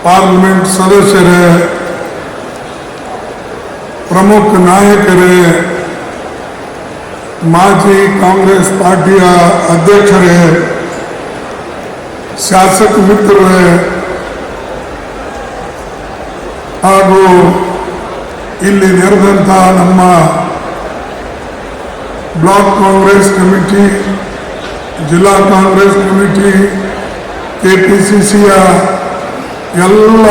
Parliament ಸದಸ್ಯರೇ, ಪ್ರಮುಖ ನಾಯಕರೇ, ಮಾಜಿ ಕಾಂಗ್ರೆಸ್ ಪಾರ್ಟಿಯ ಅಧ್ಯಕ್ಷರೇ, ಶಾಸಕ ಮಿತ್ರರೇ ಹಾಗೂ ಇಲ್ಲಿ ನೆರೆದಂಥ ನಮ್ಮ ಬ್ಲಾಕ್ ಕಾಂಗ್ರೆಸ್ ಕಮಿಟಿ, ಜಿಲ್ಲಾ ಕಾಂಗ್ರೆಸ್ ಕಮಿಟಿ, ಕೆಪಿಸಿಸಿಯ ಎಲ್ಲ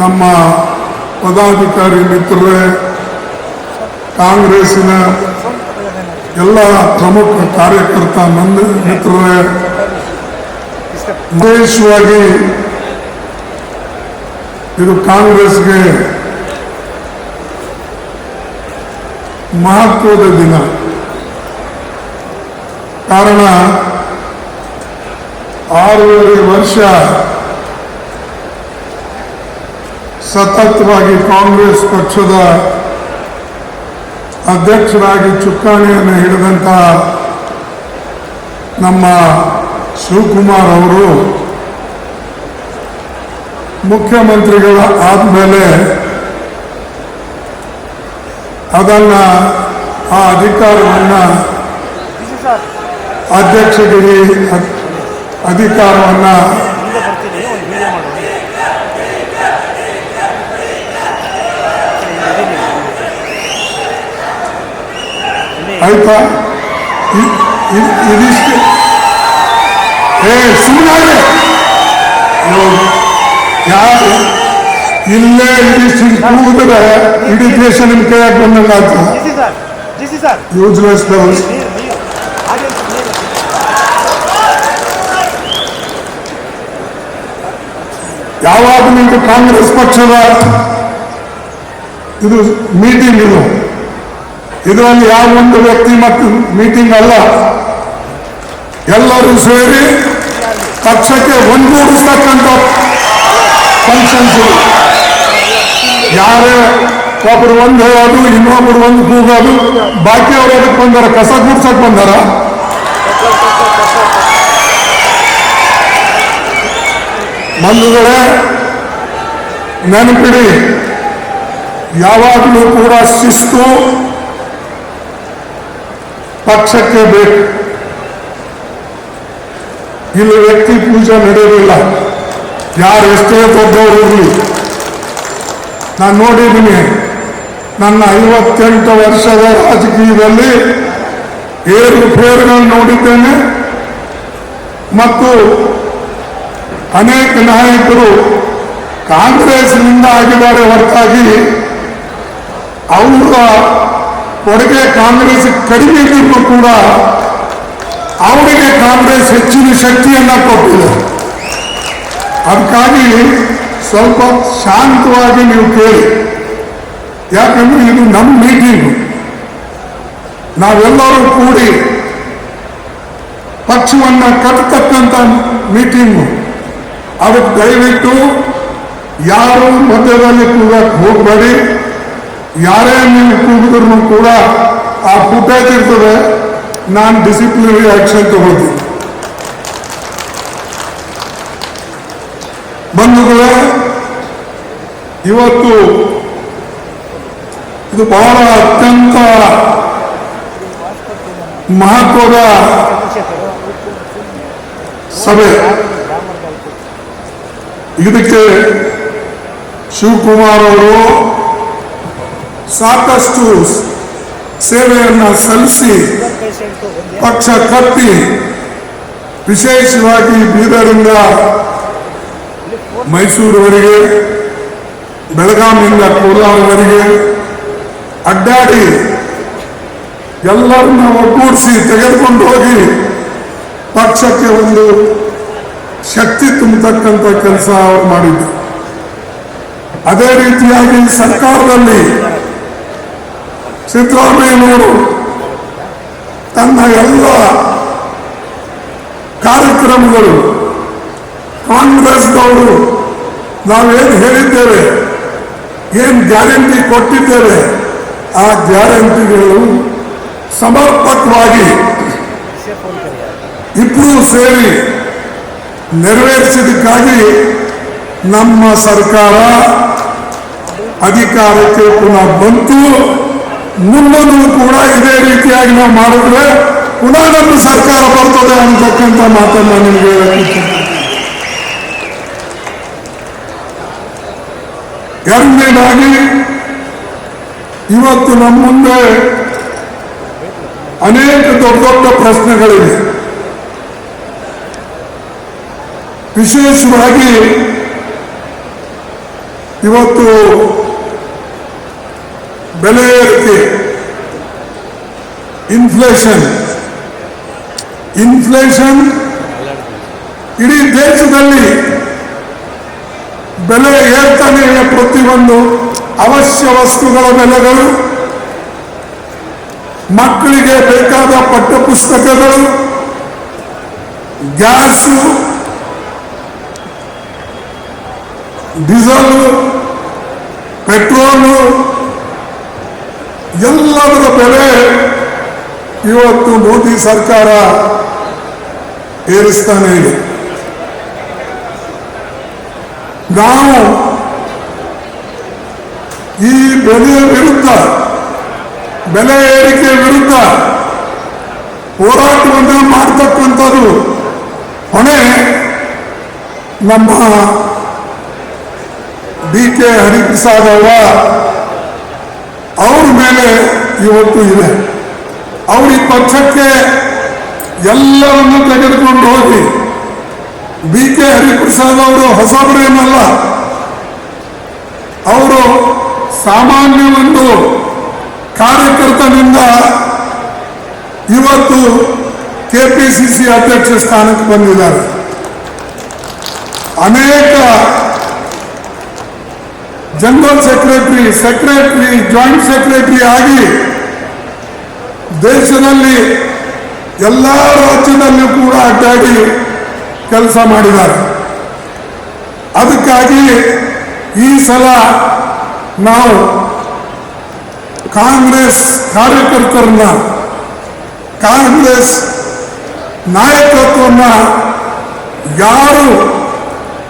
ನಮ್ಮ ಪದಾಧಿಕಾರಿ ಮಿತ್ರರೇ, ಕಾಂಗ್ರೆಸ್ಸಿನ ಎಲ್ಲ ಪ್ರಮುಖ ಕಾರ್ಯಕರ್ತ ಮಿತ್ರರೇ, ವಿಶೇಷವಾಗಿ ಇದು ಕಾಂಗ್ರೆಸ್ಗೆ ಮಹತ್ವದ ದಿನ. ಕಾರಣ 6.5 ವರ್ಷ ಸತತವಾಗಿ ಕಾಂಗ್ರೆಸ್ ಪಕ್ಷದ ಅಧ್ಯಕ್ಷರಾಗಿ ಚುಕ್ಕಾಣಿಯನ್ನು ಹಿಡಿದಂಥ ನಮ್ಮ ಶಿವಕುಮಾರ್ ಅವರು ಮುಖ್ಯಮಂತ್ರಿಗಳ ಆದಮೇಲೆ ಅದನ್ನು ಆ ಅಧಿಕಾರವನ್ನು ಅಧ್ಯಕ್ಷಗಿರಿ ಅಧಿಕಾರವನ್ನು ಆಯ್ತಾ, ಇದಿಷ್ಟು ಸುಮ್ಮನೆ ಯಾರು ಇಲ್ಲೇ ಇದಿಷ್ಟು ಕೂಗಿದ್ರೆ ಇಡೀ ದೇಶ ನಿಮ್ಮ ಕೈಯಾಗ ಬಂದಂಗೆ ಆಗ್ತದೆ. Useless levels. ಯಾವಾಗಲೂ ಇದು ಕಾಂಗ್ರೆಸ್ ಪಕ್ಷದ ಇದು ಮೀಟಿಂಗ್, ಇದರಲ್ಲಿ ಯಾವ ಒಂದು ವ್ಯಕ್ತಿ ಮತ್ತು ಮೀಟಿಂಗ್ ಅಲ್ಲ, ಎಲ್ಲರೂ ಸೇರಿ ಪಕ್ಷಕ್ಕೆ ಒಂದುಗೂಡಿಸ್ತಕ್ಕಂಥ ಫಂಕ್ಷನ್ಸ್. ಯಾರೇ ಒಬ್ಬರು ಒಂದು ಹೇಳೋದು, ಇನ್ನೊಬ್ಬರು ಒಂದು ಕೂಗೋದು, ಬಾಕಿ ಅವರು ಅದಕ್ಕೆ ಬಂದಾರ, ಕಸ ಗುಡ್ಸಕ್ ಬಂದಾರ. ಬಂಧುಗಳೇ, ನೆನಪಿಡಿ, ಯಾವಾಗಲೂ ಕೂಡ ಶಿಸ್ತು ಪಕ್ಷಕ್ಕೆ ಬೇಕು. ಇಲ್ಲಿ ವ್ಯಕ್ತಿ ಪೂಜೆ ನಡೆಯೋದಿಲ್ಲ, ಯಾರು ಎಷ್ಟೇ ದೊಡ್ಡವರು ಇರಲಿ. ನಾನು ನೋಡಿದ್ದೀನಿ, ನನ್ನ 58 ವರ್ಷದ ರಾಜಕೀಯದಲ್ಲಿ ಏರುಪೇರುಗಳನ್ನು ನೋಡಿದ್ದೇನೆ ಮತ್ತು ಅನೇಕ ನಾಯಕರು ಕಾಂಗ್ರೆಸ್ನಿಂದ ಆಗಿದ್ದಾರೆ ಹೊರತಾಗಿ ಅವರ ಕೊಡುಗೆ ಕಾಂಗ್ರೆಸ್ ಕಡಿಮೆ ಇದ್ದರೂ ಕೂಡ ಅವರಿಗೆ ಕಾಂಗ್ರೆಸ್ ಹೆಚ್ಚಿನ ಶಕ್ತಿಯನ್ನು ಕೊಟ್ಟಿದೆ. ಅದಕ್ಕಾಗಿ ಸ್ವಲ್ಪ ಶಾಂತವಾಗಿ ನೀವು ಕೇಳಿ, ಯಾಕಂದ್ರೆ ಇದು ನಮ್ಮ ಮೀಟಿಂಗು, ನಾವೆಲ್ಲರೂ ಕೂಡಿ ಪಕ್ಷವನ್ನು ಕಟ್ಟತಕ್ಕಂಥ ಮೀಟಿಂಗು. ಅದಕ್ಕೆ ದಯವಿಟ್ಟು ಯಾರು ಮಧ್ಯದಲ್ಲಿ ಕೂಗಕ್ಕೆ ಹೋಗಬೇಡಿ. ಯಾರೇ ನೀವು ಕೂಗಿದ್ರು ಕೂಡ ಆ ಫುಟೇಜ್ ಇರ್ತದೆ, ನಾನು ಡಿಸಿಪ್ಲಿನರಿ ಆಕ್ಷನ್ ತಗೊಳ್ತೀನಿ. ಬಂಧುಗಳೇ, ಇವತ್ತು ಇದು ಬಹಳ ಅತ್ಯಂತ ಮಹತ್ವದ ಸಭೆ. ಇದಕ್ಕೆ ಶಿವಕುಮಾರ್ ಅವರು ಸಾಕಷ್ಟು ಸೇವೆಯನ್ನು ಸಲ್ಲಿಸಿ ಪಕ್ಷ ಕಟ್ಟಿ, ವಿಶೇಷವಾಗಿ ಬೀದರಿಂದ ಮೈಸೂರುವರೆಗೆ, ಬೆಳಗಾವಿಯಿಂದ ಕೋಲಾರವರೆಗೆ ಅಡ್ಡಾಡಿ ಎಲ್ಲರನ್ನ ಒಗ್ಗೂಡಿಸಿ ತೆಗೆದುಕೊಂಡು ಹೋಗಿ ಪಕ್ಷಕ್ಕೆ ಒಂದು ಶಕ್ತಿ ತುಂಬತಕ್ಕಂಥ ಕೆಲಸ ಅವರು ಮಾಡಿದ್ರು. ಅದೇ ರೀತಿಯಾಗಿ ಸರ್ಕಾರದಲ್ಲಿ ಸಿದ್ದರಾಮಯ್ಯನವರು ತನ್ನ ಎಲ್ಲ ಕಾರ್ಯಕ್ರಮಗಳು ಕಾಂಗ್ರೆಸ್ನವರು ನಾವೇನು ಹೇಳಿದ್ದೇವೆ, ಏನು ಗ್ಯಾರಂಟಿ ಕೊಟ್ಟಿದ್ದೇವೆ, ಆ ಗ್ಯಾರಂಟಿಗಳು ಸಮರ್ಪಕವಾಗಿ ಇಬ್ಬರೂ ಸೇರಿ ನೆರವೇರಿಸಿದ್ದಕ್ಕಾಗಿ ನಮ್ಮ ಸರ್ಕಾರ ಅಧಿಕಾರಕ್ಕೆ ಪುನಃ ಬಂತು. ಮುಂದೂ ಕೂಡ ಇದೇ ರೀತಿಯಾಗಿ ನಾವು ಮಾಡಿದ್ರೆ ಪುನಃ ನಮ್ಮ ಸರ್ಕಾರ ಬರ್ತದೆ ಅಂತಕ್ಕಂಥ ಮಾತನ್ನು ನಿಮಗೆ ಹೇಳಕ್ಕೆ. ಎರಡನೇದಾಗಿ ಇವತ್ತು ನಮ್ಮ ಮುಂದೆ ಅನೇಕ ದೊಡ್ಡ ದೊಡ್ಡ ಪ್ರಶ್ನೆಗಳಿವೆ. ವಿಶೇಷವಾಗಿ ಇವತ್ತು ಬೆಲೆ ಏರಿಕೆ, ಇನ್ಫ್ಲೇಷನ್ ಇಡೀ ದೇಶದಲ್ಲಿ ಬೆಲೆ ಏರ್ತಾನೆ ಇವೆ. ಪ್ರತಿಯೊಂದು ಅವಶ್ಯ ವಸ್ತುಗಳ ಬೆಲೆಗಳು, ಮಕ್ಕಳಿಗೆ ಬೇಕಾದ ಪಠ್ಯಪುಸ್ತಕಗಳು, ಗ್ಯಾಸು, ಡೀಸೆಲ್, ಪೆಟ್ರೋಲು ಎಲ್ಲದರ ಬೆಲೆ ಇವತ್ತು ಮೋದಿ ಸರ್ಕಾರ ಏರಿಸ್ತಾನೆ ಇದೆ. ನಾವು ಈ ಬೆಲೆಯ ವಿರುದ್ಧ, ಬೆಲೆ ಏರಿಕೆ ವಿರುದ್ಧ ಹೋರಾಟವನ್ನು ಮಾಡತಕ್ಕಂಥದ್ದು ಹೊಣೆ ನಮ್ಮ ಡಿ.ಕೆ. ಹರಿಪ್ರಸಾದ್ ಅವ್ರ ಮೇಲೆ ಇವತ್ತು ಇದೆ. ಅವ್ರ ಈ ಪಕ್ಷಕ್ಕೆ ಎಲ್ಲವನ್ನು ತೆಗೆದುಕೊಂಡು ಹೋಗಿ, ಬಿ.ಕೆ. ಹರಿಪ್ರಸಾದ್ ಅವರು ಹೊಸಬರೇನಲ್ಲ, ಅವರು ಸಾಮಾನ್ಯ ಒಂದು ಕಾರ್ಯಕರ್ತನಿಂದ ಇವತ್ತು ಕೆಪಿಸಿಸಿ ಅಧ್ಯಕ್ಷ ಸ್ಥಾನಕ್ಕೆ ಬಂದಿದ್ದಾರೆ. ಅನೇಕ ಜನರಲ್ ಸೆಕ್ರೆಟರಿ, ಜಾಯಿಂಟ್ ಸೆಕ್ರೆಟರಿ ಆಗಿ ದೇಶದಲ್ಲಿ ಎಲ್ಲ ರಾಜ್ಯದಲ್ಲೂ ಕೂಡ ಅಡ್ಡಾಡಿ ಕೆಲಸ ಮಾಡಿದ್ದಾರೆ. ಅದಕ್ಕಾಗಿ ಈ ಸಲ ನಾವು ಕಾಂಗ್ರೆಸ್ ಕಾರ್ಯಕರ್ತರನ್ನ, ಕಾಂಗ್ರೆಸ್ ನಾಯಕತ್ವನ್ನ ಯಾರು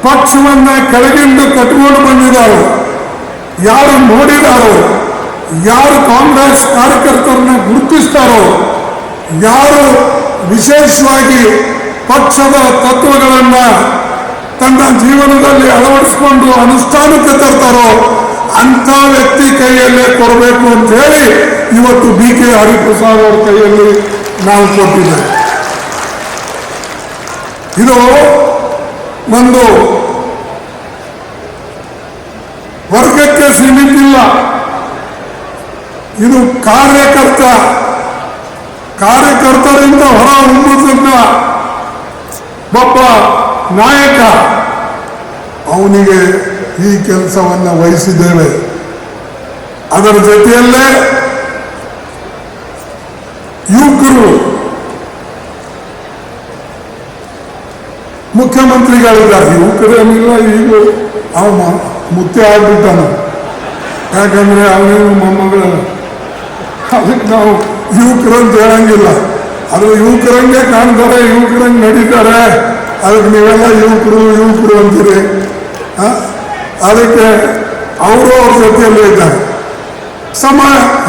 ಪಕ್ಷವನ್ನ ಕೆಳಗಿಂದ ಕಟ್ಕೊಂಡು ಬಂದಿದ್ದಾರೋ, ಯಾರು ನೋಡಿದಾರೋ, ಯಾರು ಕಾಂಗ್ರೆಸ್ ಕಾರ್ಯಕರ್ತರನ್ನ ಗುರುತಿಸ್ತಾರೋ, ಯಾರು ವಿಶೇಷವಾಗಿ ಪಕ್ಷದ ತತ್ವಗಳನ್ನ ತನ್ನ ಜೀವನದಲ್ಲಿ ಅಳವಡಿಸಿಕೊಂಡು ಅನುಷ್ಠಾನಕ್ಕೆ ತರ್ತಾರೋ ಅಂಥ ವ್ಯಕ್ತಿ ಕೈಯಲ್ಲೇ ಕೊಡಬೇಕು ಅಂತ ಹೇಳಿ ಇವತ್ತು ಬಿ.ಕೆ. ಹರಿಪ್ರಸಾದ್ ಅವರ ಕೈಯಲ್ಲಿ ನಾವು ಕೊಟ್ಟಿದ್ದೇವೆ. ಇದು ಒಂದು ವರ್ಗಕ್ಕೆ ಸೀಮಿತ ಇಲ್ಲ. ಇದು ಕಾರ್ಯಕರ್ತರಿಂದ ಹೊರ ಹೊಮ್ಮುತ್ತಿದ್ದ ಒಬ್ಬ ನಾಯಕ, ಅವನಿಗೆ ಈ ಕೆಲಸವನ್ನು ವಹಿಸಿದ್ದೇವೆ. ಅದರ ಜೊತೆಯಲ್ಲೇ ಯುವಕರು ಮುಖ್ಯಮಂತ್ರಿಗಳಿದ್ದಾರೆ. ಯುವಕರೇನಿಲ್ಲ, ಈಗ ಅವ ಮುತ್ತೆ ಆಗ್ಬಿಟ್ಟಾನ. ಯಾಕಂದ್ರೆ ಅವನೇನು ಮೊಮ್ಮಗಳಲ್ಲ, ಅದಕ್ಕೆ ನಾವು ಯುವಕರಂತ ಹೇಳಂಗಿಲ್ಲ. ಅದು ಯುವಕರಂಗೆ ಕಾಣ್ತಾರೆ, ಯುವಕರಂಗೆ ನಡೀತಾರೆ. ಅದಕ್ಕೆ ನೀವೆಲ್ಲ ಯುವಕರು ಅಂತೀರಿ. ಅದಕ್ಕೆ ಅವರು ಅವ್ರ ಜೊತೆಯಲ್ಲೇ ಇದ್ದಾರೆ.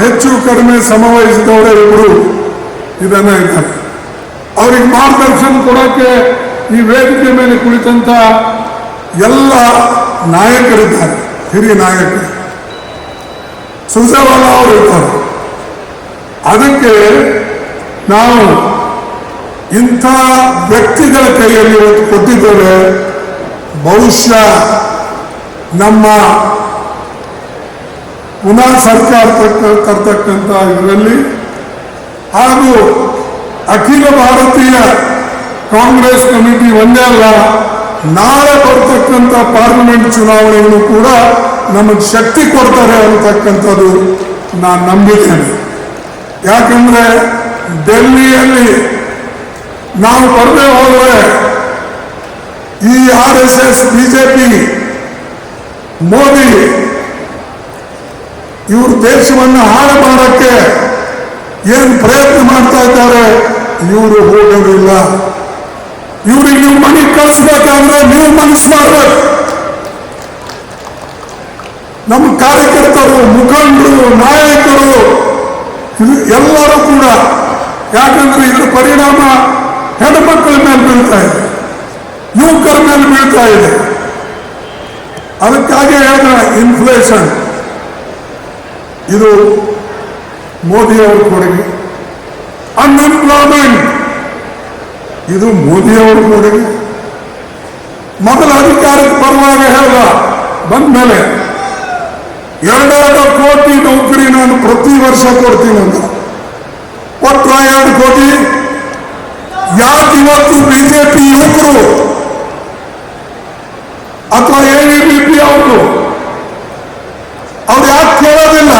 ಹೆಚ್ಚು ಕಡಿಮೆ ಸಮವಹಿಸಿದವರೇ ಇಬ್ಬರು ಇದನ್ನ ಇದ್ದಾರೆ. ಅವ್ರಿಗೆ ಮಾರ್ಗದರ್ಶನ ಕೊಡೋಕ್ಕೆ ಈ ವೇದಿಕೆ ಮೇಲೆ ಕುಳಿತಂತ ಎಲ್ಲ ನಾಯಕರಿದ್ದಾರೆ, ಹಿರಿಯ ನಾಯಕರು. ಸುರ್ಜೇವಾಲಾ ಅವರು ಇರ್ತಾರೆ. ಅದಕ್ಕೆ ನಾವು ಇಂಥ ವ್ಯಕ್ತಿಗಳ ಕೈಯಲ್ಲಿ ಇವತ್ತು ಕೊಟ್ಟಿದ್ದೇವೆ. ಬಹುಶಃ ನಮ್ಮ ಪುನಃ ಸರ್ಕಾರ ತರ್ತಕ್ಕಂಥ ಇದರಲ್ಲಿ ಹಾಗೂ ಅಖಿಲ ಭಾರತೀಯ ಕಾಂಗ್ರೆಸ್ ಕಮಿಟಿ ಒಂದೇ ಅಲ್ಲ, ನಾಳೆ ಬರ್ತಕ್ಕಂಥ ಪಾರ್ಲಿಮೆಂಟ್ ಚುನಾವಣೆಯನ್ನು ಕೂಡ ನಮಗೆ ಶಕ್ತಿ ಕೊಡ್ತಾರೆ ಅನ್ನತಕ್ಕಂಥದ್ದು ನಾನು ನಂಬಿದ್ದೇನೆ. ಯಾಕಂದ್ರೆ ಡೆಲ್ಲಿಯಲ್ಲಿ ನಾವು ಬರದೇ ಹೋದರೆ ಈ RSS, ಬಿಜೆಪಿ, ಮೋದಿ ಇವರು ದೇಶವನ್ನು ಹಾಳು ಮಾಡೋಕ್ಕೆ ಏನು ಪ್ರಯತ್ನ ಮಾಡ್ತಾ ಇದ್ದಾರೆ, ಇವರು ಹೋಗೋದಿಲ್ಲ. ಇವ್ರಿಗೆ ನೀವು ಮನೆಗೆ ಕಳಿಸ್ಬೇಕು. ನೀವು ಮನಸ್ಸು ಮಾಡಬೇಕು. ನಮ್ಮ ಕಾರ್ಯಕರ್ತರು, ಮುಖಂಡರು, ನಾಯಕರು ಎಲ್ಲರೂ ಕೂಡ, ಯಾಕಂದ್ರೆ ಇದ್ರ ಪರಿಣಾಮ ಹೆಣ್ಮಕ್ಕಳ ಮೇಲೆ ಬೀಳ್ತಾ ಇದೆ, ಯುವಕರ ಮೇಲೆ ಬೀಳ್ತಾ ಇದೆ. ಅದಕ್ಕಾಗಿ ಹೇಳಿದ ಇನ್ಫ್ಲೇಷನ್ ಇದು ಮೋದಿಯವರ ಕೊಡುಗೆ. ಅನ್ಎಂಪ್ಲಾಯ್ಮೆಂಟ್ ಇದು ಮೋದಿಯವರ ಕೊಡುಗೆ. ಮೊದಲ ಅಧಿಕಾರಕ್ಕೆ ಬರುವಾಗ ಹೇಳಿದ, ಬಂದ್ಮೇಲೆ 2 ಕೋಟಿ ನೌಕರಿ ನಾನು ಪ್ರತಿ ವರ್ಷ ಕೊಡ್ತೀನಿ ಅಂತ ಕೊಟ್ಟರ 2 ಕೋಟಿ. ಯಾಕೆ ಇವತ್ತು ಬಿಜೆಪಿ ಯುವಕರು ಅಥವಾ ABVP ಅವರು ಅವ್ರು ಯಾಕೆ ಕೇಳೋದಿಲ್ಲ?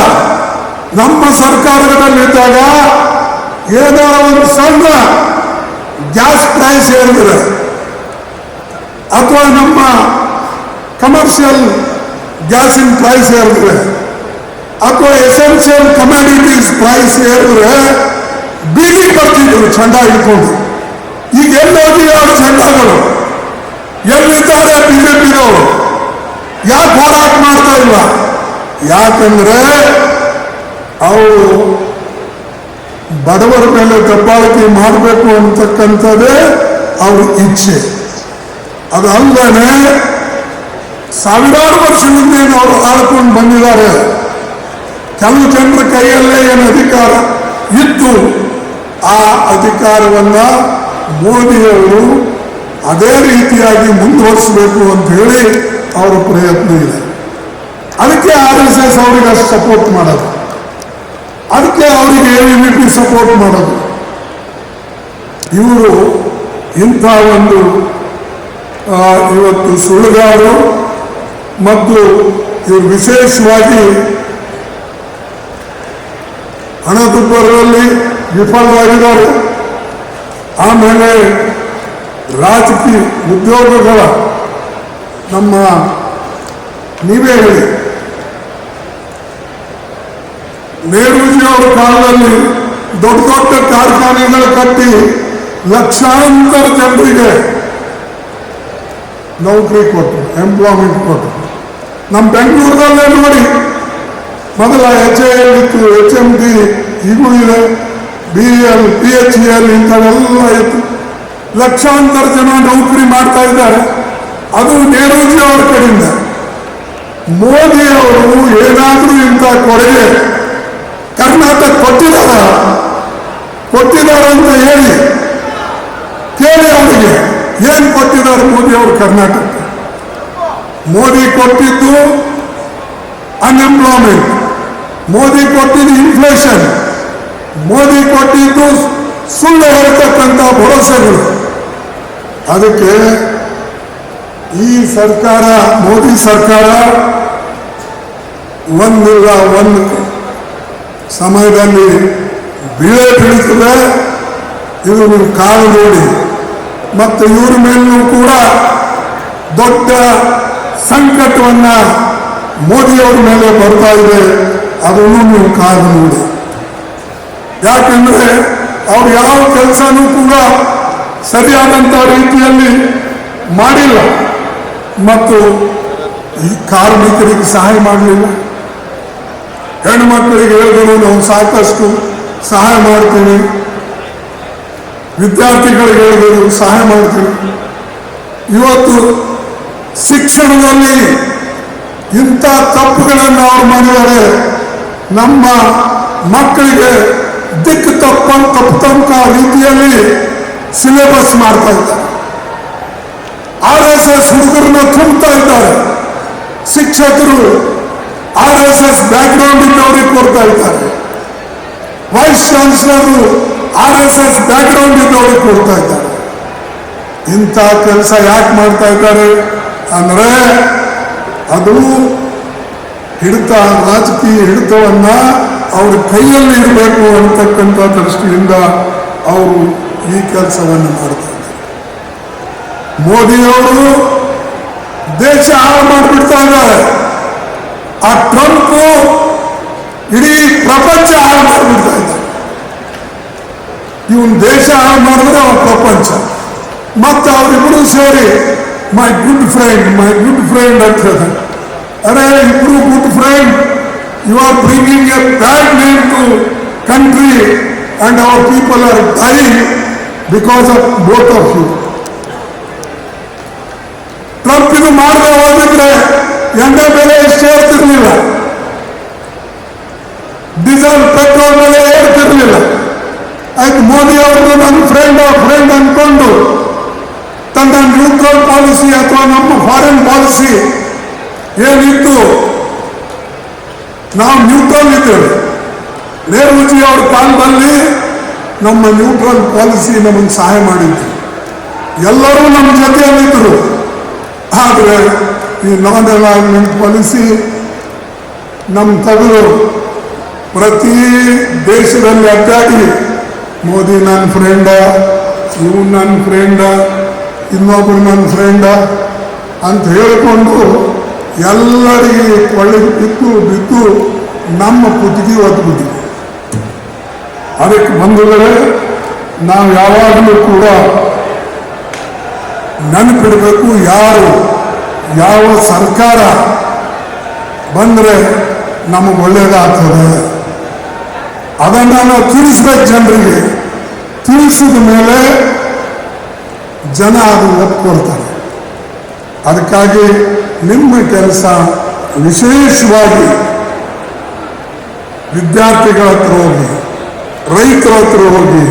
ನಮ್ಮ ಸರ್ಕಾರದಲ್ಲಿದ್ದಾಗ ಏನಾರ ಒಂದು ಸಣ್ಣ ಗ್ಯಾಸ್ ಪ್ರೈಸ್ ಏರಿದ್ರೆ ಅಥವಾ ನಮ್ಮ ಕಮರ್ಷಿಯಲ್ ಗ್ಯಾಸಿನ ಪ್ರೈಸ್ ಏರಿದ್ರೆ ಅಥವಾ ಎಸೆನ್ಷಿಯಲ್ ಕಮ್ಯುನಿಟೀಸ್ ಪ್ರೈಸ್ ಏರಿದ್ರೆ ಬೀದಿ ಬರ್ತಿದ್ರು ಚಂಡ ಇಟ್ಕೊಂಡು. ಈಗ ಎಲ್ಲೋಗಿ ಅವರು ಚಂಡಗಳು ಎಲ್ಲಿದ್ದಾರೆ ಬಿಜೆಪಿದವರು? ಯಾಕೆ ಹೋರಾಟ ಮಾಡ್ತಾ ಇಲ್ಲ? ಯಾಕಂದ್ರೆ ಅವರು ಬಡವರ ಮೇಲೆ ದಬ್ಬಾಳಿಕೆ ಮಾಡಬೇಕು ಅಂತಕ್ಕಂಥದ್ದೇ ಅವ್ರ ಇಚ್ಛೆ. ಅದಲ್ಲದೆ ಸಾವಿರಾರು ವರ್ಷದಿಂದ ಅವರು ಆಳ್ಕೊಂಡು ಬಂದಿದ್ದಾರೆ. ಕೆಲವು ಜನರ ಕೈಯಲ್ಲೇ ಏನು ಅಧಿಕಾರ ಇತ್ತು, ಆ ಅಧಿಕಾರವನ್ನ ಮೋದಿಯವರು ಅದೇ ರೀತಿಯಾಗಿ ಮುಂದುವರಿಸಬೇಕು ಅಂತ ಹೇಳಿ ಅವರ ಪ್ರಯತ್ನ ಇದೆ. ಅದಕ್ಕೆ RSS ಅವರಿಗೆ ಅಷ್ಟು ಸಪೋರ್ಟ್ ಮಾಡೋದು, ಅದಕ್ಕೆ ಅವರಿಗೆ ABVP ಸಪೋರ್ಟ್ ಮಾಡೋದು. ಇವರು ಇಂಥ ಒಂದು ಇವತ್ತು ಸುಳ್ಳುಗಾರರು ಮತ್ತು ಇವರು ವಿಶೇಷವಾಗಿ ಹಣದುಬ್ಬರದಲ್ಲಿ ವಿಫಲರಾಗಿದ್ದಾರೆ. ಆಮೇಲೆ ರಾಜಕೀಯ ಉದ್ಯೋಗಗಳ ನಮ್ಮ ನೀವೇ ಹೇಳಿ, ನೆಹರೂಜಿ ಅವರ ಕಾಲದಲ್ಲಿ ದೊಡ್ಡ ದೊಡ್ಡ ಕಾರ್ಖಾನೆಗಳು ಕಟ್ಟಿ ಲಕ್ಷಾಂತರ ಜನರಿಗೆ ನೌಕರಿ ಕೊಟ್ಟರು, ಎಂಪ್ಲಾಯ್ಮೆಂಟ್ ಕೊಟ್ಟರು. ನಮ್ಮ ಬೆಂಗಳೂರಲ್ಲೇ ನೋಡಿ, ಮೊದಲ HAL ಇತ್ತು, HMD ಈಗೂ ಇದೆ, BEL, PHEL ಇಂಥವೆಲ್ಲ ಇತ್ತು. ಲಕ್ಷಾಂತರ ಜನ ನೌಕರಿ ಮಾಡ್ತಾ ಇದ್ದಾರೆ. ಅದು ನೆಹರೂಜಿ ಅವರ ಕಡೆಯಿಂದ. ಮೋದಿ ಅವರು ಏನಾದರೂ ಇಂಥ ಕೊಡುಗೆ ಕರ್ನಾಟಕ ಕೊಟ್ಟಿದ್ದಾರೆ ಅಂತ ಹೇಳಿ ಕೇಳಿ ಅವರಿಗೆ ಏನು ಕೊಟ್ಟಿದ್ದಾರೆ ಮೋದಿ ಅವರು ಕರ್ನಾಟಕಕ್ಕೆ. ಮೋದಿ ಕೊಟ್ಟಿದ್ದು ಅನ್ಎಂಪ್ಲಾಯ್ಮೆಂಟ್, ಮೋದಿ ಕೊಟ್ಟಿದ್ದು ಇನ್ಫ್ಲೇಷನ್, ಮೋದಿ ಕೊಟ್ಟಿದ್ದು ಸುಳ್ಳು ಹೇಳ್ತಕ್ಕಂಥ ಭರವಸೆಗಳು. ಅದಕ್ಕೆ ಈ ಸರ್ಕಾರ, ಮೋದಿ ಸರ್ಕಾರ ಒಂದಿಲ್ಲ ಒಂದು ಸಮಯದಲ್ಲಿ ಬೀಳ್ತದೆ. ಇದು ನೀವು ಕಾಲು ನೋಡಿ. ಮತ್ತು ಇವ್ರ ಮೇಲೂ ಕೂಡ ದೊಡ್ಡ ಸಂಕಟವನ್ನ ಮೋದಿಯವರ ಮೇಲೆ ಬರ್ತಾ ಇದೆ. ಅದನ್ನು ನೀವು ಕಾದು ನೋಡಿ. ಯಾಕೆಂದ್ರೆ ಅವ್ರು ಯಾವ ಕೆಲಸನೂ ಕೂಡ ಸರಿಯಾದಂಥ ರೀತಿಯಲ್ಲಿ ಮಾಡಿಲ್ಲ ಮತ್ತು ಈ ಕಾರ್ಮಿಕರಿಗೆ ಸಹಾಯ ಮಾಡಲಿಲ್ಲ. ಹೆಣ್ಣುಮಕ್ಕಳಿಗೆ ಹೇಳಿದ್ರು ನಾವು ಸಾಕಷ್ಟು ಸಹಾಯ ಮಾಡ್ತೀವಿ, ವಿದ್ಯಾರ್ಥಿಗಳಿಗೆ ಹೇಳಿದ್ರು ಸಹಾಯ ಮಾಡ್ತೀವಿ. ಇವತ್ತು ಶಿಕ್ಷಣದಲ್ಲಿ ಇಂಥ ತಪ್ಪುಗಳನ್ನು ಅವ್ರು ಮಾಡಿದರೆ ನಮ್ಮ ಮಕ್ಕಳಿಗೆ ದಿಕ್ಕು ತಪ್ಪಂತ ರೀತಿಯಲ್ಲಿ ಸಿಲೆಬಸ್ ಮಾಡ್ತಾ ಇದ್ದಾರೆ. RSS ಹುಡುಗರನ್ನ ತುಂಬುತ್ತಾ ಇದ್ದಾರೆ. ಶಿಕ್ಷಕರು RSS ಬ್ಯಾಕ್ಗ್ರೌಂಡ್ ಇದ್ದವರಿಗೆ ಕೊಡ್ತಾ ಇದ್ದಾರೆ. ವೈಸ್ ಚಾನ್ಸಲರ್ RSS ಬ್ಯಾಕ್ಗ್ರೌಂಡ್ ಇದ್ದವರಿಗೆ ಕೊಡ್ತಾ ಇದ್ದಾರೆ. ಇಂಥ ಕೆಲಸ ಯಾಕೆ ಮಾಡ್ತಾ ಇದ್ದಾರೆ ಅಂದ್ರೆ ಅದು ಹಿಡಿತ, ರಾಜಕೀಯ ಹಿಡಿತವನ್ನ ಅವ್ರ ಕೈಯಲ್ಲಿ ಇರಬೇಕು ಅಂತಕ್ಕಂಥ ದೃಷ್ಟಿಯಿಂದ ಅವರು ಈ ಕೆಲಸವನ್ನು ಮಾಡ್ತಾ ಇದ್ದಾರೆ. ಮೋದಿಯವರು ದೇಶ ಹಾಳು ಮಾಡಿಬಿಡ್ತಾ ಇದ್ದಾರೆ. ಆ ಟ್ರಂಪ್ ಇಡೀ ಪ್ರಪಂಚ ಹಾಳು ಮಾಡಿಬಿಡ್ತಾ ಇದ್ದಾರೆ. ಇವನ್ ದೇಶ ಹಾಳು ಮಾಡಿದ್ರೆ ಅವ್ರ ಪ್ರಪಂಚ. ಮತ್ತೆ ಅವರಿಬ್ಬರು ಸೇರಿ ಮೈ ಗುಡ್ ಫ್ರೆಂಡ್ ಅಂತ ಹೇಳ್ತಾರೆ. ಅರೆ ಇಬ್ರು good friend, you are bringing a bad name to country and our people are dying because of both of you. Trump ಇದು ಮಾಡದೆ ಹೋಗಿದ್ರೆ ಎಣ್ಣೆ ಬೆಲೆ ಎಷ್ಟು ಏರ್ತಿರ್ಲಿಲ್ಲ, ಡೀಸೆಲ್ ಪೆಟ್ರೋಲ್ ಬೆಲೆ ಏರ್ತಿರ್ಲಿಲ್ಲ. ಆಯ್ತು, ಮೋದಿ ಅವ್ರದ್ದು ನನ್ನ ಫ್ರೆಂಡ್ ಅನ್ಕೊಂಡು ತನ್ನ ನ್ಯೂಟ್ರಲ್ ಪಾಲಿಸಿ ಅಥವಾ ನಮ್ಮ ಫಾರಿನ್ ಪಾಲಿಸಿ ಏನಿತ್ತು, ನಾವು ನ್ಯೂಟ್ರಲ್ ಇದ್ದೇವೆ. ನೆಹರೂಜಿ ಅವ್ರ ಕಾಲದಲ್ಲಿ ನಮ್ಮ ನ್ಯೂಟ್ರಲ್ ಪಾಲಿಸಿ ನಮಗೆ ಸಹಾಯ ಮಾಡಿದ್ರು, ಎಲ್ಲರೂ ನಮ್ಮ ಜೊತೆಯಲ್ಲಿದ್ದರು. ಆದರೆ ಈ ನಾನ್ ಅಲೈನ್ಮೆಂಟ್ ಪಾಲಿಸಿ ನಮ್ಮ ತಗಲು ಪ್ರತಿ ದೇಶದಲ್ಲಿ ಅಡ್ಡಾಡಿ ಮೋದಿ ನನ್ನ ಫ್ರೆಂಡ, ಇವು ನನ್ನ ಫ್ರೆಂಡ, ಇನ್ನೊಬ್ಬರು ನನ್ನ ಫ್ರೆಂಡ ಅಂತ ಹೇಳಿಕೊಂಡು ಎಲ್ಲರಿಗೆ ಕೊಳ್ಳಿಗೆ ಬಿದ್ದು ನಮ್ಮ ಕುತ್ತಿಗೆ ಒತ್ಬಿಟ್ಟಿದೆ. ಅದಕ್ಕೆ ಬಂಧುಗಳೇ, ನಾವು ಯಾವಾಗಲೂ ಕೂಡ ನೆನಪಿಡಬೇಕು, ಯಾವ ಸರ್ಕಾರ ಬಂದರೆ ನಮಗೆ ಒಳ್ಳೇದಾಗ್ತದೆ ಅದನ್ನು ನಾವು ತಿಳಿಸ್ಬೇಕು ಜನರಿಗೆ. ತಿಳಿಸಿದ ಮೇಲೆ ಜನ ಅದು ಒಪ್ಕೊಳ್ತಾರೆ. ಅದಕ್ಕಾಗಿ ನಿಮ್ಮ ಕೆಲಸ ವಿಶೇಷವಾಗಿ ವಿದ್ಯಾರ್ಥಿಗಳ ಹತ್ರ ಹೋಗಿ, ರೈತರ ಹತ್ರ ಹೋಗಿ,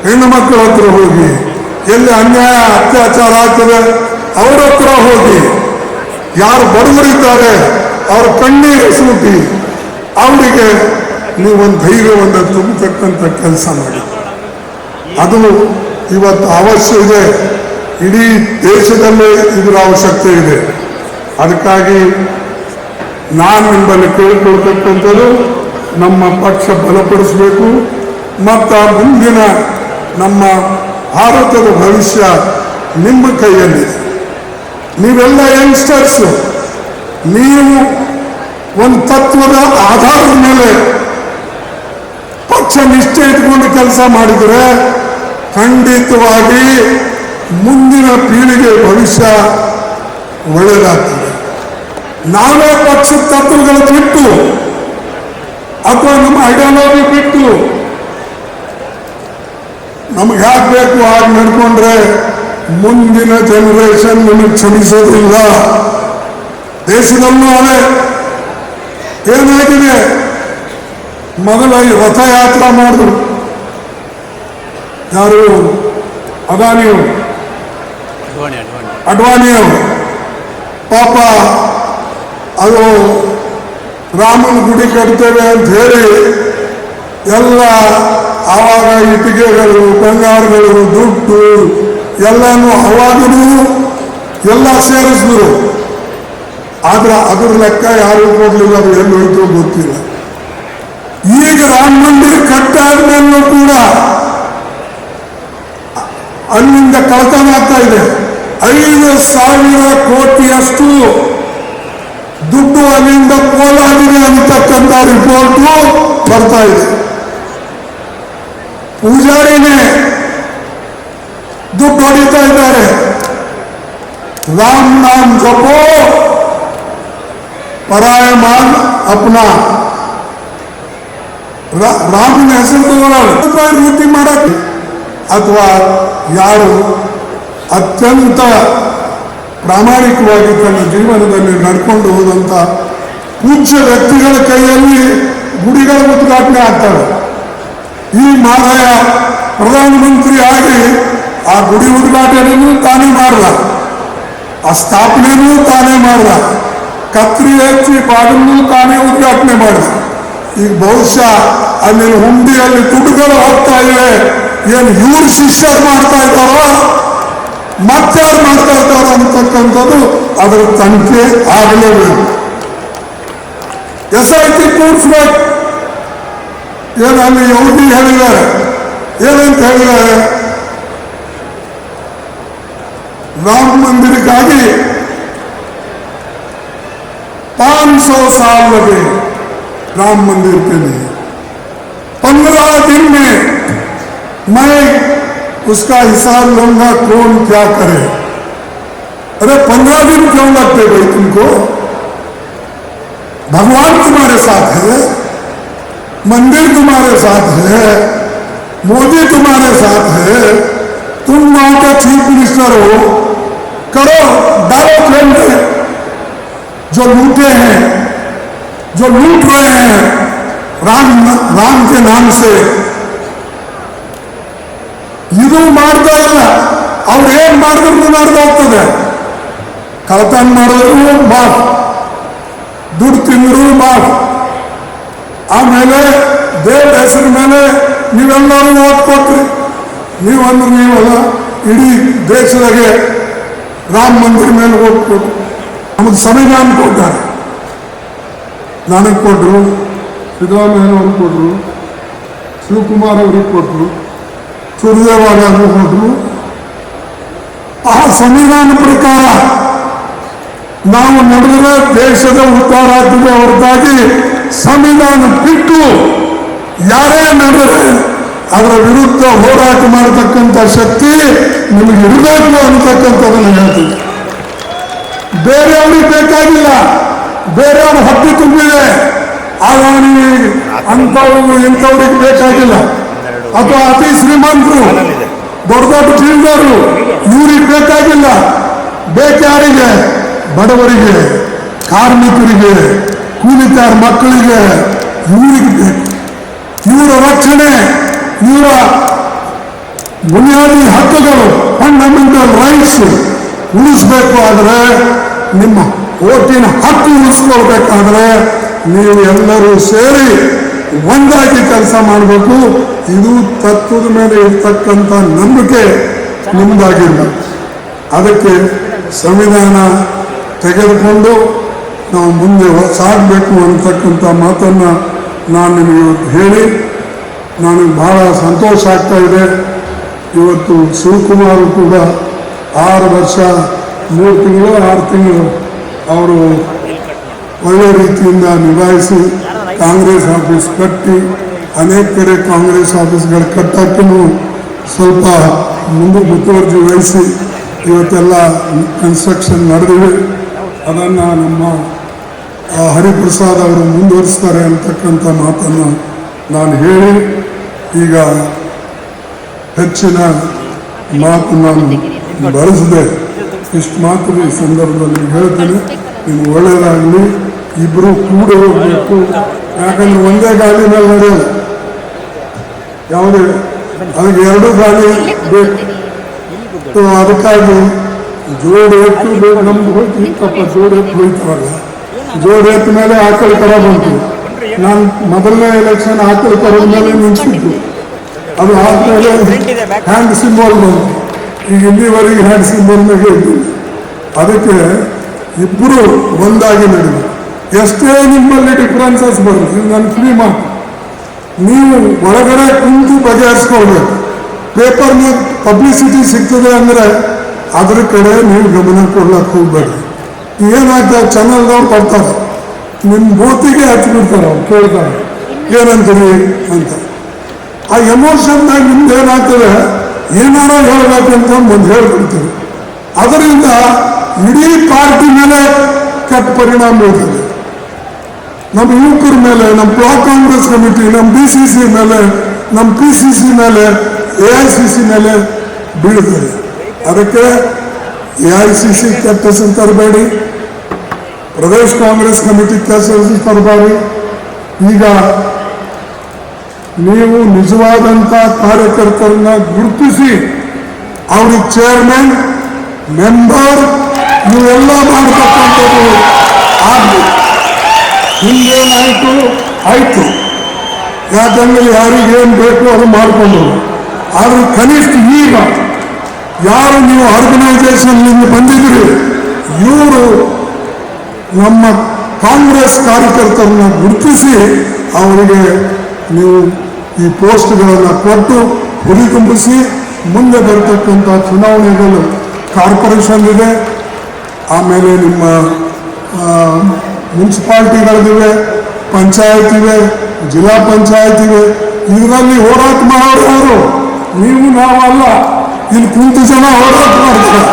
ಹೆಣ್ಣು ಮಕ್ಕಳ ಹತ್ರ ಹೋಗಿ, ಎಲ್ಲಿ ಅನ್ಯಾಯ ಅತ್ಯಾಚಾರ ಆಗ್ತದೆ ಅವರ ಹತ್ರ ಹೋಗಿ, ಯಾರು ಬಡವರಿದ್ದಾರೆ ಅವ್ರ ಕಣ್ಣೀರು ಸೂಟಿ ಅವರಿಗೆ ನೀವೊಂದು ಧೈರ್ಯವನ್ನು ತುಂಬತಕ್ಕಂಥ ಕೆಲಸ ಮಾಡಿ. ಅದು ಇವತ್ತು ಅವಶ್ಯ ಇದೆ, ಇಡೀ ದೇಶದಲ್ಲೇ ಇದರ ಅವಶ್ಯಕತೆ ಇದೆ. ಅದಕ್ಕಾಗಿ ನಾನು ನಿಮ್ಮಲ್ಲಿ ಕೇಳಿಕೊಳ್ತಕ್ಕಂಥದ್ದು, ನಮ್ಮ ಪಕ್ಷ ಬಲಪಡಿಸಬೇಕು ಮತ್ತು ಮುಂದಿನ ನಮ್ಮ ಭಾರತದ ಭವಿಷ್ಯ ನಿಮ್ಮ ಕೈಯಲ್ಲಿದೆ. ನೀವೆಲ್ಲ ಯಂಗ್ಸ್ಟರ್ಸು, ನೀವು ಒಂದು ತತ್ವದ ಆಧಾರದ ಮೇಲೆ ಪಕ್ಷ ನಿಷ್ಠೆ ಇಟ್ಕೊಂಡು ಕೆಲಸ ಮಾಡಿದರೆ ಖಂಡಿತವಾಗಿ ಮುಂದಿನ ಪೀಳಿಗೆ ಭವಿಷ್ಯ ಒಳ್ಳೆಯದಾಗ್ತದೆ. ನಾವೇ ಪಕ್ಷದ ತತ್ವಗಳು ಬಿಟ್ಟು ಅಥವಾ ನಮ್ಮ ಐಡಿಯಾಲಜಿ ಬಿಟ್ಟು ನಮಗೆ ಯಾಕೆ ಬೇಕು ಹಾಗೆ ನಡ್ಕೊಂಡ್ರೆ ಮುಂದಿನ ಜನರೇಷನ್ ನಮಗೆ ಕ್ಷಮಿಸೋದಿಲ್ಲ. ದೇಶದಲ್ಲೂ ಅದೇ ಏನಾಗಿದೆ, ಮೊದಲ ಈ ರಥಯಾತ್ರಾ ಮಾಡಿದ್ರು ಯಾರು, ಅಡ್ವಾಣಿಯವರು ಪಾಪ ಅದು ರಾಮನ ಗುಡಿ ಕಟ್ತೇವೆ ಅಂತ ಹೇಳಿ ಎಲ್ಲ ಆವಾಗ ಇಟ್ಟಿಗೆಗಳು, ಬಂಗಾರಗಳು, ದುಡ್ಡು ಎಲ್ಲನೂ ಅವಾಗಲೂ ಎಲ್ಲ ಸೇರಿಸಿದ್ರು. ಆದ್ರೆ ಅದ್ರ ಲೆಕ್ಕ ಯಾರು ಕೊಡ್ಲಿಲ್ಲ, ಅದು ಎಲ್ಲಿ ಹೋಯ್ತು ಗೊತ್ತಿಲ್ಲ. ಈಗ ರಾಮ ಮಂದಿರ ಕಟ್ಟಾದ್ಮೇಲೂ ಕೂಡ ಅಲ್ಲಿಂದ ಕಳತನ ಆಗ್ತಾ ಇದೆ. 5,000 ಕೋಟಿಯಷ್ಟು ದುಡ್ಡು ಅಲ್ಲಿಂದ ಪೋಲಾಗಿದೆ ಅಂತಕ್ಕಂಥ ರಿಪೋರ್ಟು ಬರ್ತಾ ಇದೆ. ಪೂಜಾರಿನೇ ದುಡ್ಡು ಹೊಡಿತಾ ಇದ್ದಾರೆ. ರಾಮ್ ನಾಮ್ ಜಪೋ ಪರಾಯ ಮಾನ್ ಅಪ್ನ. ರಾಮನ ಹೆಸರು ತಗೊಳ್ಳೋದು ರೂಟಿ ಮಾಡಕ್ಕೆ, ಅಥವಾ ಯಾರು ಅತ್ಯಂತ ಪ್ರಾಮಾಣಿಕವಾಗಿ ತನ್ನ ಜೀವನದಲ್ಲಿ ನಡ್ಕೊಂಡು ಹೋದಂಥ ಪೂಜ್ಯ ವ್ಯಕ್ತಿಗಳ ಕೈಯಲ್ಲಿ ಗುಡಿಗಳ ಉದ್ಘಾಟನೆ ಆಗ್ತವೆ. ಈ ಮಾರಾಯ ಪ್ರಧಾನಮಂತ್ರಿ ಆಗಿ ಆ ಗುಡಿ ಉದ್ಘಾಟನೆಯೂ ತಾನೇ ಮಾಡಲ್ಲ, ಆ ಸ್ಥಾಪನೆಯೂ ತಾನೇ ಮಾಡಲ್ಲ, ಕತ್ರಿ ಹಚ್ಚಿ ಬಾಗಿಲೂ ತಾನೇ ಉದ್ಘಾಟನೆ ಮಾಡಿದ. ಈಗ ಬಹುಶಃ ಅಲ್ಲಿ ಹುಂಡಿಯಲ್ಲಿ ದುಡ್ಡುಗಳು ಹೋಗ್ತಾ ಇವೆ. ಏನು ಇವ್ರು ಶಿಷ್ಯರು ಮಾಡ್ತಾ ಇದ್ದಾರೋ ಮತ್ತಾರು ಮಾಡ್ತಾ ಇದ್ದಾರೋ ಅಂತಕ್ಕಂಥದ್ದು ಅದರ ತನಿಖೆ ಆಗಲೇಬೇಕು. SIT ಕೂಡಿಸ್ಬೇಕು. ಏನು ಅಲ್ಲಿ ಯಹೂದಿ ಹೇಳಿದ್ದಾರೆ, ಏನಂತ ಹೇಳಿದ್ದಾರೆ, ರಾಮ ಮಂದಿರಕ್ಕಾಗಿ 500 साल लगे राम मंदिर के लिए, 15 दिन में मैं उसका हिसाब लूंगा कौन क्या करे. अरे 15 दिन क्यों लगते भाई तुमको? भगवान तुम्हारे साथ है, मंदिर तुम्हारे साथ है, मोदी तुम्हारे साथ है, तुम वहां का चीफ मिनिस्टर हो, करो, डालो जेल में जो लूटे हैं, जो लूट रहे हैं राम के नाम से। ಇದು ಮಾಡ್ತಾ ಇಲ್ಲ, ಅವ್ರು ಏನ್ ಮಾಡಿದ್ರು ಮಾಡ್ತಾ ಹೋಗ್ತದೆ. ಕಳತನ ಮಾಡಿದ್ರು ಮಾಫ್, ದುಡ್ಡು ತಿಂದ್ರು ಮಾಫ್. ಆಮೇಲೆ ದೇವ್ರ ಹೆಸರ ಮೇಲೆ ನೀವೆಲ್ಲರೂ ಓಟ್ ಕೊಟ್ರಿ. ನೀವಂದ್ರೆ ನೀವಲ್ಲ, ಇಡೀ ದೇಶದಾಗೆ ರಾಮ ಮಂದಿರ ಮೇಲೆ ಓಟ್ ಕೊಟ್ರು. ನಮಗೆ ಸಂವಿಧಾನ ಕೊಟ್ಟಾರೆ. ನನಗೆ ಕೊಟ್ಟರು, ಸಿದ್ದರಾಮಯ್ಯ ಅವ್ರಿಗೆ ಕೊಟ್ಟರು, ಶಿವಕುಮಾರ್ ಅವ್ರಿಗೆ ಕೊಟ್ಟರು, ಸುರ್ಜೇವಾಲಾಗೂ ಕೊಟ್ಟರು. ಆ ಸಂವಿಧಾನ ಪ್ರಕಾರ ನಾವು ನಡೆದರೆ ದೇಶದ ಉದ್ಧಾರ ಆಗ್ತದೆ ಹೊರತಾಗಿ ಸಂವಿಧಾನ ಬಿಟ್ಟು ಯಾರೇ ನಡೆದರೆ ಅದರ ವಿರುದ್ಧ ಹೋರಾಟ ಮಾಡತಕ್ಕಂಥ ಶಕ್ತಿ ನಿಮಗೆ ಇರಬೇಕು ಅನ್ನತಕ್ಕಂಥದ್ದನ್ನು ಹೇಳ್ತೀವಿ. ಬೇರೆಯವ್ರಿಗೆ ಬೇಕಾಗಿಲ್ಲ, ಬೇರೆಯವ್ರ ಹಟ್ಟಿ ತುಂಬಿದೆ, ಆದಾನಿ ಅಂಥವ್ರು ಇಂಥವ್ರಿಗೆ ಬೇಕಾಗಿಲ್ಲ. ಅಥವಾ ಅತಿ ಶ್ರೀಮಂತರು, ದೊಡ್ಡ ದೊಡ್ಡ ಜೀವನರು, ಇವ್ರಿಗೆ ಬೇಕಾಗಿಲ್ಲ. ಬೇಕಾರಿಗೆ, ಬಡವರಿಗೆ, ಕಾರ್ಮಿಕರಿಗೆ, ಕೂಲಿಕಾರ ಮಕ್ಕಳಿಗೆ, ಇವರಿಗೆ ಬೇಕು. ಇವರ ರಕ್ಷಣೆ, ಇವರ ಬುನಿಯಾದಿ ಹಕ್ಕುಗಳು, ಫಂಡಮೆಂಟಲ್ ರೈಟ್ಸ್ ಉಳಿಸ್ಬೇಕು. ಆದರೆ ನಿಮ್ಮ ಓಟಿನ ಹಕ್ಕು ಉಳಿಸ್ಕೊಳ್ಬೇಕಾದ್ರೆ ನೀವು ಎಲ್ಲರೂ ಸೇರಿ ಒಂದಾಗಿ ಕೆಲಸ ಮಾಡಬೇಕು. ಇದು ತತ್ವದ ಮೇಲೆ ಇರ್ತಕ್ಕಂಥ ನಂಬಿಕೆ ನಿಮ್ಮದಾಗಿಲ್ಲ. ಅದಕ್ಕೆ ಸಂವಿಧಾನ ತೆಗೆದುಕೊಂಡು ನಾವು ಮುಂದೆ ಸಾಗಬೇಕು ಅಂತಕ್ಕಂಥ ಮಾತನ್ನು ನಾನು ನಿಮಗೆ ಇವತ್ತು ಹೇಳಿ ನನಗೆ ಬಹಳ ಸಂತೋಷ ಆಗ್ತಾ ಇದೆ. ಇವತ್ತು ಶಿವಕುಮಾರ್ ಕೂಡ 6 ವರ್ಷ 3 ತಿಂಗಳು 6 ತಿಂಗಳು ಅವರು ಒಳ್ಳೆ ರೀತಿಯಿಂದ ನಿಭಾಯಿಸಿ ಕಾಂಗ್ರೆಸ್ ಆಫೀಸ್ ಕಟ್ಟಿ ಅನೇಕ ಕಡೆ ಕಾಂಗ್ರೆಸ್ ಆಫೀಸ್ಗಳು ಕಟ್ಟಕ್ಕೂ ಸ್ವಲ್ಪ ಮುಂದೆ ಮುತುವರ್ಜಿ ವಹಿಸಿ ಇವತ್ತೆಲ್ಲ ಕನ್ಸ್ಟ್ರಕ್ಷನ್ ನಡೆದಿವೆ. ಅದನ್ನು ನಮ್ಮ ಹರಿಪ್ರಸಾದ್ ಅವರು ಮುಂದುವರಿಸ್ತಾರೆ ಅಂತಕ್ಕಂಥ ಮಾತನ್ನು ನಾನು ಹೇಳಿ ಈಗ ಹೆಚ್ಚಿನ ಮಾತು ನಾನು ಬಳಸಿದೆ. ಇಷ್ಟು ಮಾತು ಈ ಸಂದರ್ಭದಲ್ಲಿ ಹೇಳ್ತೇನೆ. ನಿಮ್ಗೆ ಒಳ್ಳೆಯದಾಗಲಿ. ಇಬ್ಬರು ಕೂಡ ಹೋಗಬೇಕು. ಯಾಕಂದ್ರೆ ಒಂದೇ ಗಾಡಿ ಮೇಲೆ ನಡೆಯಲ್ಲ, ಯಾವುದೇ ಅದಕ್ಕೆ 2 ಗಾಡಿ ಬೇಕು. ಅದಕ್ಕಾಗಿ ಜೋಡಿ ಎತ್ತು ಬೇಕು. ನಮ್ದು ಹೋಯ್ತು ಇತ್ತಪ್ಪ, ಜೋಡಿ ಎತ್ತು ಹೋಯ್ತವಲ್ಲ, ಜೋಡಿ ಎತ್ತ ಮೇಲೆ ಆಕಳ ಕರ ಬಂತು. ನಾನು ಮೊದಲನೇ ಎಲೆಕ್ಷನ್ ಆಕಳ ಕರದ ಮೇಲೆ ನಿಂತಿದ್ದು, ಅದು ಆದ್ಮೇಲೆ ಹ್ಯಾಂಡ್ ಸಿಂಬಲ್ ಬಂತು. ಈಗ ಇಲ್ಲಿವರೆಗೆ ಹ್ಯಾಂಡ್ ಸಿಂಬಲ್ ಮೇಲೆ ಇದ್ದೀನಿ. ಅದಕ್ಕೆ ಇಬ್ಬರು ಒಂದಾಗಿ ನಡೆಯಬೇಕು. ಎಷ್ಟೇ ನಿಮ್ಮಲ್ಲಿ ಡಿಫ್ರೆನ್ಸಸ್ ಬರಲಿ, ನನ್ನ ಫ್ರೀ ಮಾತು, ನೀವು ಒಳಗಡೆ ಕುಂತು ಬಗೆಹರಿಸ್ಕೊಳ್ಬೇಕು. ಪೇಪರ್ನ ಪಬ್ಲಿಸಿಟಿ ಸಿಗ್ತದೆ ಅಂದರೆ ಅದ್ರ ಕಡೆ ನೀವು ಗಮನ ಕೊಡ್ಲಕ್ಕೆ ಹೋಗ್ಬೇಡಿ. ಏನಾಗ್ತದೆ, ಚಾನಲ್ದವ್ರು ಬರ್ತಾರೆ, ನಿಮ್ಮ ಬೂತಿಗೆ ಹಚ್ಚಿಬಿಡ್ತಾರೆ, ಅವ್ರು ಕೇಳ್ತಾರೆ ಏನಂತೀರಿ ಅಂತ. ಆ ಎಮೋಷನ್ನಾಗ ನಿಮ್ದು ಏನಾಗ್ತದೆ, ಏನಾರೋ ಹೇಳಬೇಕಂತ ಮುಂದೆ ಹೇಳ್ಬಿಡ್ತೀವಿ. ಅದರಿಂದ ಇಡೀ ಪಾರ್ಟಿ ಮೇಲೆ ಕೆಟ್ಟ ಪರಿಣಾಮ ಬೀಳ್ತದೆ. ನಮ್ಮ ಯುವಕರ ಮೇಲೆ, ನಮ್ಮ ಬ್ಲಾಕ್ ಕಾಂಗ್ರೆಸ್ ಕಮಿಟಿ, ನಮ್ಮ BCC ಮೇಲೆ, ನಮ್ಮ PCC ಮೇಲೆ, AICC ಮೇಲೆ ಬೀಳ್ತದೆ. ಅದಕ್ಕೆ AICC ಕೆಟ್ಟ ಹೆಸರು ತರಬೇಡಿ, ಪ್ರದೇಶ್ ಕಾಂಗ್ರೆಸ್ ಕಮಿಟಿ ಕೆಟ್ಟ ಹೆಸರು ತರಬೇಡಿ. ಈಗ ನೀವು ನಿಜವಾದಂಥ ಕಾರ್ಯಕರ್ತರನ್ನ ಗುರುತಿಸಿ ಅವ್ರಿಗೆ ಚೇರ್ಮನ್, ಮೆಂಬರ್ ಇವೆಲ್ಲ ಮಾಡತಕ್ಕಂಥದ್ದು ಆಗಬೇಕು. ಹಿಂಗೇನಾಯಿತು ಆಯಿತು, ಯಾಕಂದ್ರೆ ಯಾರಿಗೇನು ಬೇಕು ಅದು ಮಾಡಿಕೊಂಡು. ಆದ್ರೆ ಕನಿಷ್ಠ ಈಗ ಯಾರು ನೀವು ಆರ್ಗನೈಸೇಷನ್ನಿಂದ ಬಂದಿದ್ರಿ, ಇವರು ನಮ್ಮ ಕಾಂಗ್ರೆಸ್ ಕಾರ್ಯಕರ್ತರನ್ನ ಗುರುತಿಸಿ ಅವರಿಗೆ ನೀವು ಈ ಪೋಸ್ಟ್ಗಳನ್ನು ಕೊಟ್ಟು ಹುರಿದುಂಬಿಸಿ ಮುಂದೆ ಬರ್ತಕ್ಕಂಥ ಚುನಾವಣೆಗಳು ಕಾರ್ಪೊರೇಷನ್ ಇದೆ, ಆಮೇಲೆ ನಿಮ್ಮ ಮುನ್ಸಿಪಾಲ್ಟಿಗಳಿವೆ, ಪಂಚಾಯತ್ ಇವೆ, ಜಿಲ್ಲಾ ಪಂಚಾಯತ್ ಇವೆ. ಇದರಲ್ಲಿ ಹೋರಾಟ ಮಾಡೋರು ನೀವು ನಾವಲ್ಲ, ಇಲ್ಲಿ ಕುಂತು ಜನ ಹೋರಾಟ ಮಾಡ್ತಾರೆ.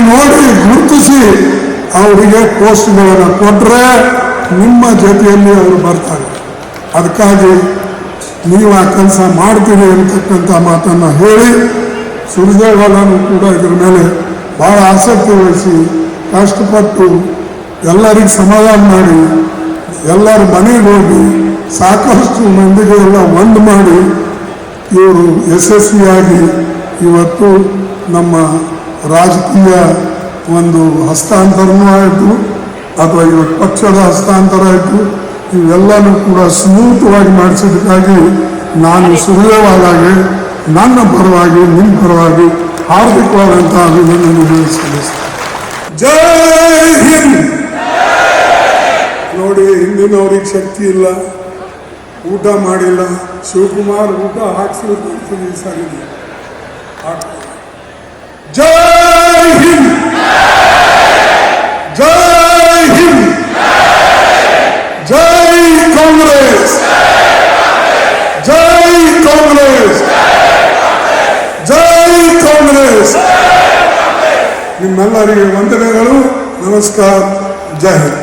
ನೋಡಿ ಗುರುತಿಸಿ ಅವರಿಗೆ ಪೋಸ್ಟ್ಗಳನ್ನು ಕೊಟ್ಟರೆ ನಿಮ್ಮ ಜೊತೆಯಲ್ಲಿ ಅವರು ಬರ್ತಾರೆ. ಅದಕ್ಕಾಗಿ ನೀವು ಆ ಕೆಲಸ ಮಾಡ್ತೀರಿ ಅಂತಕ್ಕಂಥ ಮಾತನ್ನು ಹೇಳಿ, ಸುರ್ಜೇವಾಲನು ಕೂಡ ಇದ್ರ ಮೇಲೆ ಭಾಳ ಆಸಕ್ತಿ ವಹಿಸಿ ಕಷ್ಟಪಟ್ಟು ಎಲ್ಲರಿಗೂ ಸಮಾಧಾನ ಮಾಡಿ ಎಲ್ಲರ ಮನೆಗೆ ಹೋಗಿ ಸಾಕಷ್ಟು ಮಂದಿಗೆ ಎಲ್ಲ ಒಂದು ಮಾಡಿ ಇವರು ಯಶಸ್ವಿಯಾಗಿ ಇವತ್ತು ನಮ್ಮ ರಾಜಕೀಯ ಒಂದು ಹಸ್ತಾಂತರನೂ ಆಯಿತು ಅಥವಾ ಇವತ್ತು ಪಕ್ಷದ ಹಸ್ತಾಂತರ ಆಯಿತು. ಇವೆಲ್ಲನೂ ಕೂಡ ಸ್ಮೂಥವಾಗಿ ಮಾಡಿಸೋದಕ್ಕಾಗಿ ನಾನು ಸುರ್ಜೇವಾಲಾಗೆ ನನ್ನ ಪರವಾಗಿ ನಿಮ್ಮ ಪರವಾಗಿ ಹಾರ್ದಿಕವಾದಂಥ ಅಭಿನಂದನೆ ಸಲ್ಲಿಸ್ತೇನೆ. ಜೈ ಹಿಂದ್. ನೋಡಿ, ಹಿಂದಿನವ್ರಿಗೆ ಶಕ್ತಿ ಇಲ್ಲ, ಊಟ ಮಾಡಿಲ್ಲ. ಶಿವಕುಮಾರ್ ಊಟ ಹಾಕ್ಸಿರ್ತೀನಿ ಈ ಸಾರಿ. ಜೈ ಹಿಂದ್, ಜೈ ಹಿಂದ್, ಜೈ ಕಾಂಗ್ರೆಸ್, ಜೈ ಕಾಂಗ್ರೆಸ್, ಜೈ ಕಾಂಗ್ರೆಸ್. ನಿಮ್ಮೆಲ್ಲರಿಗೆ ವಂದನೆಗಳು. ನಮಸ್ಕಾರ. ಜೈ ಹಿಂದ್.